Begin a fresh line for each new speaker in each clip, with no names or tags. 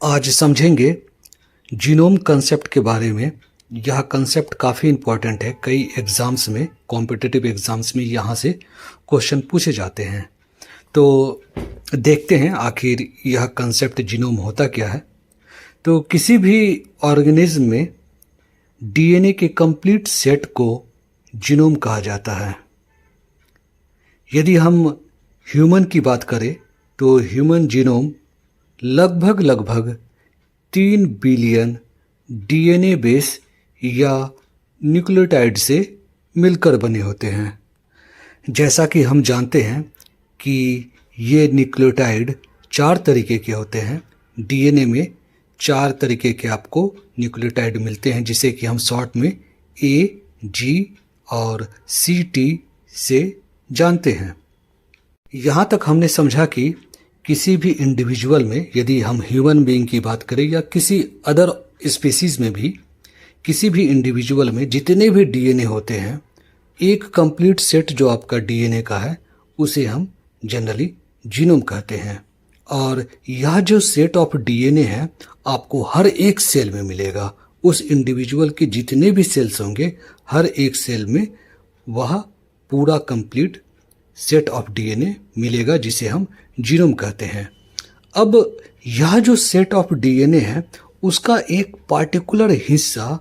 आज समझेंगे genome concept के बारे में। यह कंसेप्ट काफ़ी इम्पॉर्टेंट है। कई एग्ज़ाम्स में, कॉम्पिटिटिव एग्ज़ाम्स में यहाँ से क्वेश्चन पूछे जाते हैं। तो देखते हैं आखिर यह कंसेप्ट जीनोम होता क्या है। तो किसी भी ऑर्गेनिज्म में डीएनए के कंप्लीट सेट को जीनोम कहा जाता है। यदि हम ह्यूमन की बात करें तो ह्यूमन जीनोम लगभग 3 बिलियन डीएनए बेस या न्यूक्लियोटाइड से मिलकर बने होते हैं। जैसा कि हम जानते हैं कि ये न्यूक्लियोटाइड 4 तरीके के होते हैं। डीएनए में 4 तरीके के आपको न्यूक्लियोटाइड मिलते हैं, जिसे कि हम शॉर्ट में ए, जी और सी टी से जानते हैं। यहाँ तक हमने समझा कि किसी भी इंडिविजुअल में, यदि हम ह्यूमन बीइंग की बात करें या किसी अदर स्पीसीज में भी, किसी भी इंडिविजुअल में जितने भी डीएनए होते हैं, एक कंप्लीट सेट जो आपका डीएनए का है उसे हम जनरली जीनोम कहते हैं। और यह जो सेट ऑफ डीएनए है आपको हर एक सेल में मिलेगा। उस इंडिविजुअल के जितने भी सेल्स होंगे, हर एक सेल में वह पूरा कंप्लीट सेट ऑफ डीएनए मिलेगा, जिसे हम जीनोम कहते हैं। अब यह जो सेट ऑफ डीएनए है उसका एक पार्टिकुलर हिस्सा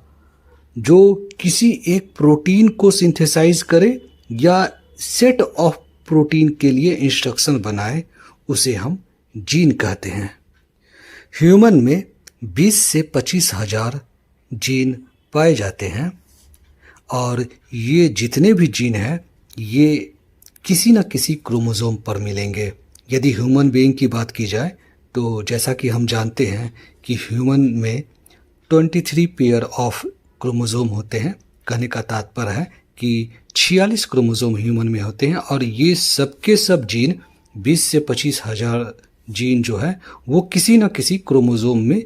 जो किसी एक प्रोटीन को सिंथेसाइज करे या सेट ऑफ प्रोटीन के लिए इंस्ट्रक्शन बनाए, उसे हम जीन कहते हैं। ह्यूमन में 20 से 25 हजार जीन पाए जाते हैं और ये जितने भी जीन हैं ये किसी न किसी क्रोमोसोम पर मिलेंगे। यदि ह्यूमन बीइंग की बात की जाए तो जैसा कि हम जानते हैं कि ह्यूमन में 23 पेयर ऑफ क्रोमोसोम होते हैं। कहने का तात्पर्य है कि 46 क्रोमोसोम ह्यूमन में होते हैं और ये सब के सब जीन 20 से 25 हजार जीन जो है वो किसी न किसी क्रोमोसोम में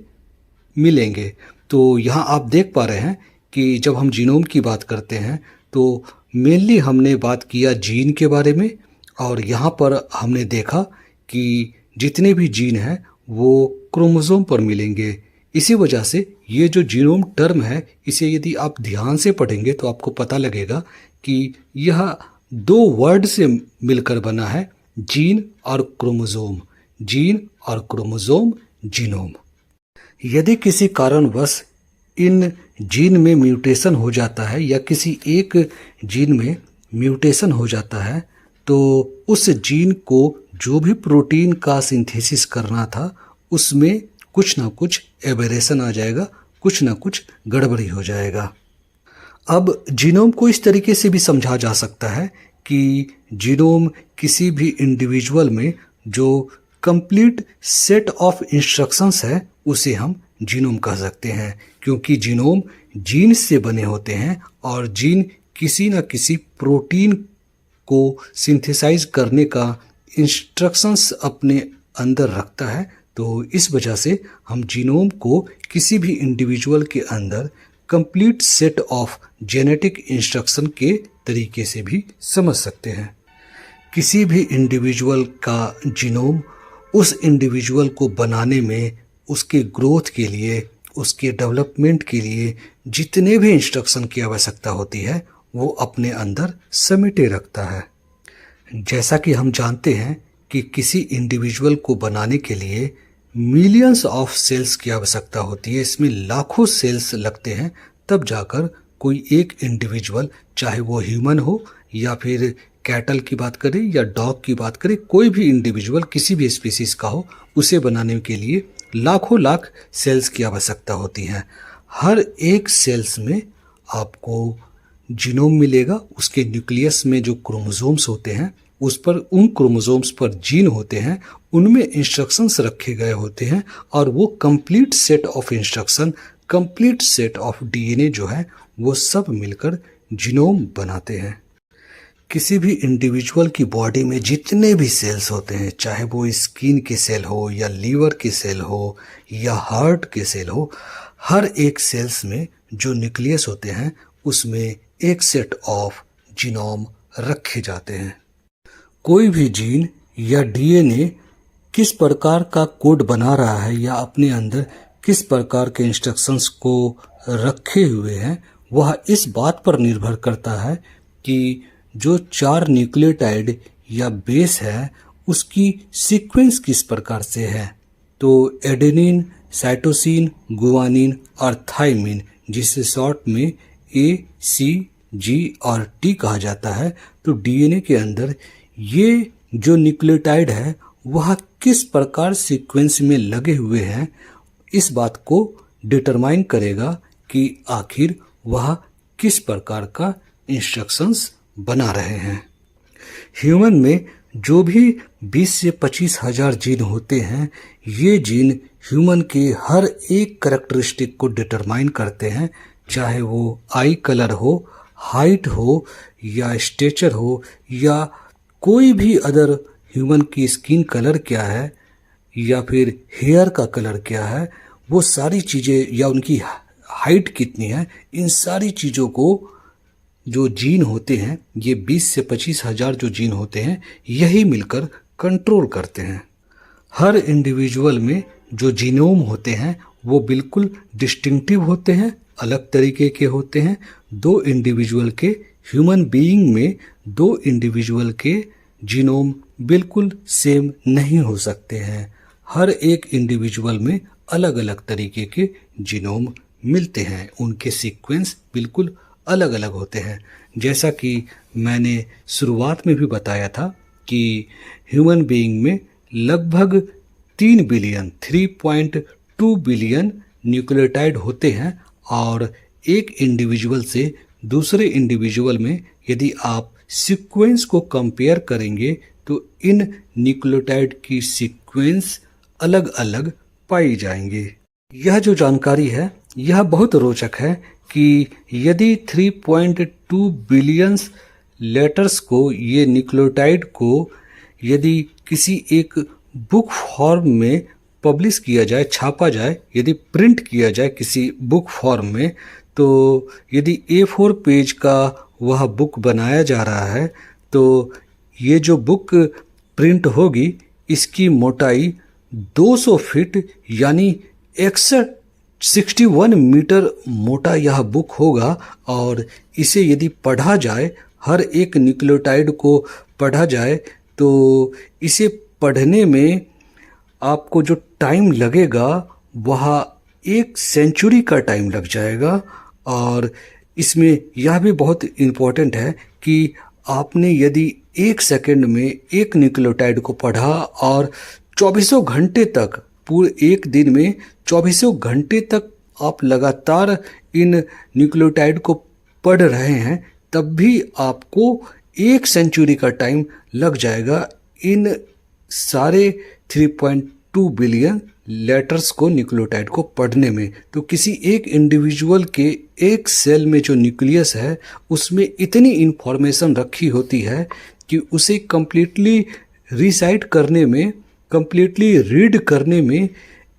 मिलेंगे। तो यहाँ आप देख पा रहे हैं कि जब हम जीनोम की बात करते हैं तो मेनली हमने बात किया जीन के बारे में, और यहाँ पर हमने देखा कि जितने भी जीन हैं वो क्रोमोसोम पर मिलेंगे। इसी वजह से ये जो जीनोम टर्म है, इसे यदि आप ध्यान से पढ़ेंगे तो आपको पता लगेगा कि यह 2 वर्ड से मिलकर बना है, जीन और क्रोमोसोम। जीन और क्रोमोसोम, जीनोम। यदि किसी कारणवश इन जीन में म्यूटेशन हो जाता है या किसी एक जीन में म्यूटेशन हो जाता है तो उस जीन को जो भी प्रोटीन का सिंथेसिस करना था उसमें कुछ ना कुछ एबेरेशन आ जाएगा, कुछ ना कुछ गड़बड़ी हो जाएगा। अब जीनोम को इस तरीके से भी समझा जा सकता है कि जीनोम किसी भी इंडिविजुअल में जो कंप्लीट सेट ऑफ इंस्ट्रक्शंस है उसे हम जीनोम कह सकते हैं, क्योंकि जीनोम जीन से बने होते हैं और जीन किसी न किसी प्रोटीन को सिंथेसाइज करने का इंस्ट्रक्शंस अपने अंदर रखता है। तो इस वजह से हम जीनोम को किसी भी इंडिविजुअल के अंदर complete set of genetic instruction के तरीके से भी समझ सकते हैं। किसी भी इंडिविजुअल का जीनोम उस इंडिविजुअल को बनाने में, उसके ग्रोथ के लिए, उसके डेवलपमेंट के लिए जितने भी इंस्ट्रक्शन की आवश्यकता होती है वो अपने अंदर समेटे रखता है। जैसा कि हम जानते हैं कि किसी इंडिविजुअल को बनाने के लिए मिलियंस ऑफ सेल्स की आवश्यकता होती है। इसमें लाखों सेल्स लगते हैं, तब जाकर कोई एक इंडिविजुअल, चाहे वो ह्यूमन हो या फिर कैटल की बात करें या डॉग की बात करें, कोई भी इंडिविजुअल किसी भी स्पीसीज का हो, उसे बनाने के लिए लाखों लाख सेल्स की आवश्यकता होती है। हर एक सेल्स में आपको जीनोम मिलेगा। उसके न्यूक्लियस में जो क्रोमोसोम्स होते हैं उस पर, उन क्रोमोसोम्स पर जीन होते हैं, उनमें इंस्ट्रक्शंस रखे गए होते हैं और वो complete set of instruction, complete set of DNA जो है वो सब मिलकर जीनोम बनाते हैं। किसी भी इंडिविजुअल की बॉडी में जितने भी सेल्स होते हैं, चाहे वो स्किन के सेल हो या लीवर के सेल हो या हार्ट के सेल हो, हर एक सेल्स में जो न्यूक्लियस होते हैं उसमें एक सेट ऑफ जीनोम रखे जाते हैं। कोई भी जीन या डीएनए किस प्रकार का कोड बना रहा है या अपने अंदर किस प्रकार के इंस्ट्रक्शंस को रखे हुए हैं, वह इस बात पर निर्भर करता है कि जो 4 न्यूक्लियोटाइड या बेस है उसकी सीक्वेंस किस प्रकार से है। तो एडेनिन, साइटोसिन, गुआनिन और थाइमिन, जिसे शॉर्ट में ACG और T कहा जाता है, तो डीएनए के अंदर ये जो न्यूक्लियोटाइड है वह किस प्रकार सीक्वेंस में लगे हुए हैं, इस बात को डिटरमाइन करेगा कि आखिर वह किस प्रकार का इंस्ट्रक्शंस बना रहे हैं। ह्यूमन में जो भी 20 से 25 हजार जीन होते हैं, ये जीन ह्यूमन के हर एक कैरेक्टरिस्टिक को डिटरमाइन करते हैं, चाहे वो आई कलर हो, हाइट हो या स्टेचर हो या कोई भी अदर, ह्यूमन की स्किन कलर क्या है या फिर हेयर का कलर क्या है, वो सारी चीज़ें या उनकी हाइट कितनी है, इन सारी चीज़ों को जो जीन होते हैं, ये 20 से 25 हजार जो जीन होते हैं, यही मिलकर कंट्रोल करते हैं। हर इंडिविजुअल में जो जीनोम होते हैं वो बिल्कुल डिस्टिंक्टिव होते हैं, अलग तरीके के होते हैं। 2 इंडिविजुअल के, ह्यूमन बीइंग में 2 इंडिविजुअल के जीनोम बिल्कुल सेम नहीं हो सकते हैं। हर एक इंडिविजुअल में अलग अलग तरीके के जीनोम मिलते हैं, उनके सीक्वेंस बिल्कुल अलग अलग होते हैं। जैसा कि मैंने शुरुआत में भी बताया था कि ह्यूमन बीइंग में लगभग 3 बिलियन 3.2 बिलियन न्यूक्लियोटाइड होते हैं और एक इंडिविजुअल से दूसरे इंडिविजुअल में यदि आप सीक्वेंस को कंपेयर करेंगे तो इन न्यूक्लियोटाइड की सीक्वेंस अलग अलग पाई जाएंगे। यह जो जानकारी है यह बहुत रोचक है कि यदि 3.2 बिलियन लेटर्स को, ये न्यूक्लियोटाइड को यदि किसी एक बुक फॉर्म में पब्लिश किया जाए, छापा जाए, यदि प्रिंट किया जाए किसी बुक फॉर्म में, तो यदि A4 पेज का वह बुक बनाया जा रहा है तो ये जो बुक प्रिंट होगी इसकी मोटाई 200 फीट यानी 61 मीटर मोटा यह बुक होगा। और इसे यदि पढ़ा जाए, हर एक न्यूक्लियोटाइड को पढ़ा जाए, तो इसे पढ़ने में आपको जो टाइम लगेगा वह 1 सेंचुरी का टाइम लग जाएगा। और इसमें यह भी बहुत इम्पोर्टेंट है कि आपने यदि 1 सेकंड में एक न्यूक्लियोटाइड को पढ़ा और 24 घंटे तक, पूरे एक दिन में 24 घंटे तक आप लगातार इन न्यूक्लियोटाइड को पढ़ रहे हैं, तब भी आपको 1 सेंचुरी का टाइम लग जाएगा इन सारे 3.2 बिलियन लेटर्स को, न्यूक्लियोटाइड को पढ़ने में। तो किसी एक इंडिविजुअल के एक सेल में जो न्यूक्लियस है उसमें इतनी इंफॉर्मेशन रखी होती है कि उसे कंप्लीटली रिसाइट करने में, कंप्लीटली रीड करने में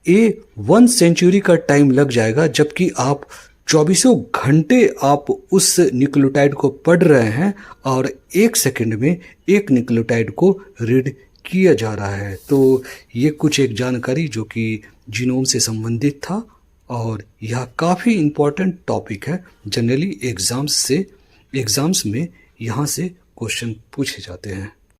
1 सेंचुरी का टाइम लग जाएगा, जबकि आप 24 घंटे आप उस न्यूक्लियोटाइड को पढ़ रहे हैं और 1 सेकंड में एक न्यूक्लियोटाइड को रीड किया जा रहा है। तो ये कुछ एक जानकारी जो कि जीनोम से संबंधित था और यह काफ़ी इम्पोर्टेंट टॉपिक है। जनरली एग्ज़ाम्स में यहाँ से क्वेश्चन पूछे जाते हैं।